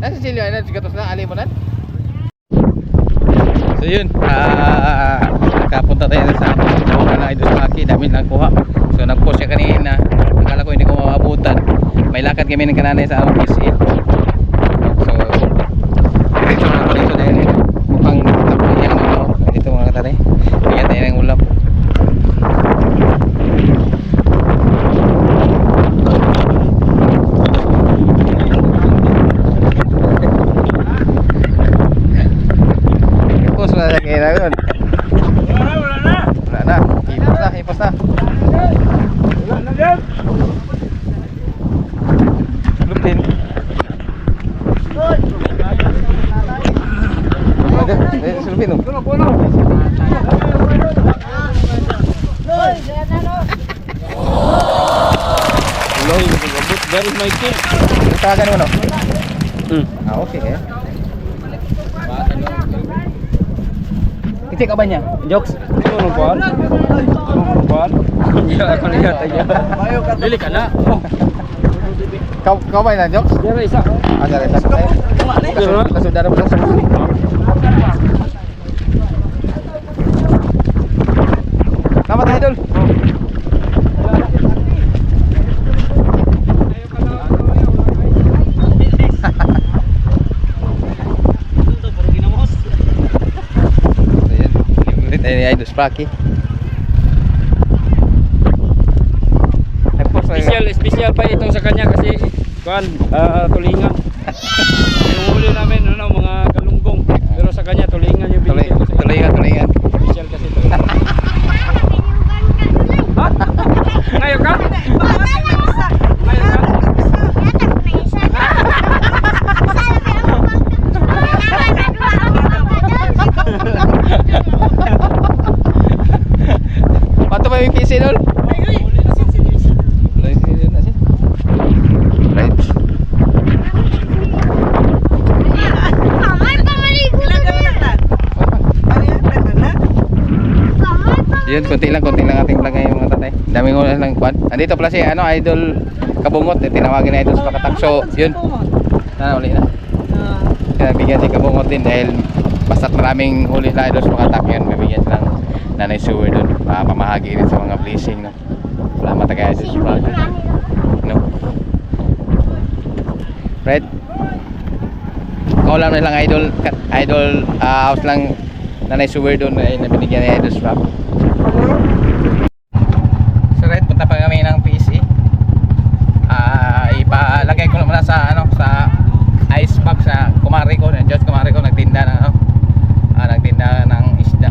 Nasa Silyo ay nagsigatos na alimunan. So yun, nakapunta tayo sa Nawagan na Idol Rocky. Dami lang kuha. So nag-post siya kanina. Akala ko hindi ko maabutan. May lakad kami ng kananay sa PCL. So dito na ako dito dahil mukhang tapos yan dito mga katanay. Bigyan tayo ng ulam. Kailangan. Wala na. Hipos na. Wala na dyan. Lupin. Lupin. That is my kid. Tawagan mo no? Okay eh. Kecil kat banyak. Jokes. Ano buat? Ya, kalau lihat aja. Lili kana. Kau main lah Jokes? Dia Raisa. Ada Raisa. Saudara bersama sini. Selamat Idol. Ini Idol Rocky. Special pa ito sa kanya kasi kuan tulingan. Pinuli namin mga galunggong pero sa kanya tulingan yung binigay ko sa Tulingan. Special kasi ito. Ha? Ngayon ka? Pato ba yung PC dol? Yun, konti lang ating vlog ngayon mga tatay. Daming ulan lang kwan. Andito pala si Idol Kabungot, tinawagin na Idol sa Pakatak. So, yun. Uli na. Kaya bigyan si Kabungot din dahil basta't maraming huli na Idol sa Pakatak yun. Bibigyan silang Nanay Sewer doon. Pamahagi rin sa mga blessing, no. Salamat kay Idol sa Pakatak. No. Fred. Ikaw lang na lang Idol house lang Nanay Sewer doon ay nabinigyan ni Idol sa Pakatak. So right, punta pa kami ng PC. Ipalagay ko naman sa sa ice box sa kumari ko, Diyos kumari ko nagtinda ng nagtinda ng isda.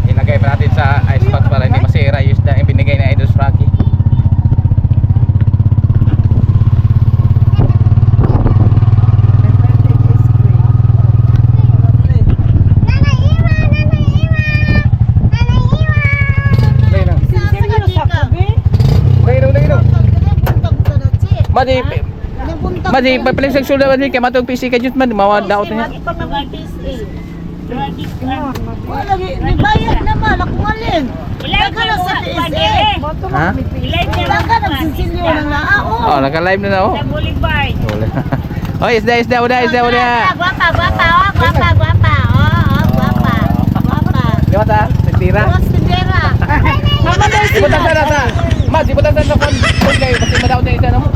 Ilagay pa natin sa ice box para hindi masira yung isda yung binigay ni Idol Rocky. Madi pa-flex sudah madi kay matog PC ka jud man mawadaot niya. Wala bayad naman ako ngalin. Nagkala sa PSA. Ha? Nagkala nagsisilyo ng lao. Oh, naka-live na oh. Boulevard. Oh, isda udah. Guapa. Oh, guapa. Lewat ah, tira. Terus tindera. Ibutang sa. Mas ibutang sa kon kay kasi madaot na isa mo.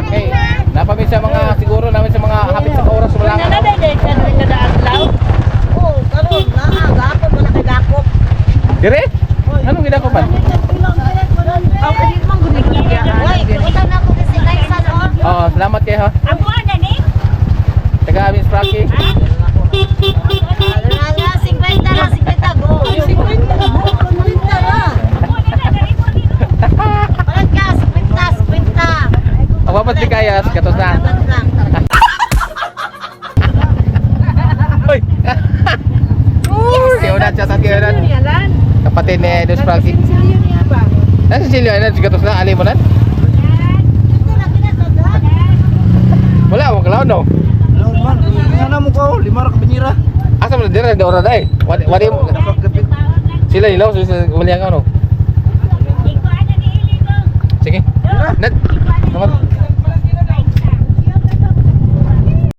Okay. Napamit sa mga siguro namin sa mga hapit sa oras wala nga. Kada adlaw. Oh, karon na gapon wala kay gakop. Dire? Anong gidakopan? Aw kadi man gud ni. Oy, utang na ko kasi kay sa no. Oh, salamat kay ha. Amo na ni. Taga Miss Rocky. Ala 50 go. 50 na. Palag ka 50. Awapat di kayas katos na. Hoy. Kaya chat kaya kapatid ni Idol Rocky. Nasa Silyo na katos na alimunan. Wala mo kalaw no. Man, ngana mo ko 5 ra ka binira. Asa mo dire da ora dai. Wadi sila ilaw sa wali ang ano. Sige. Net.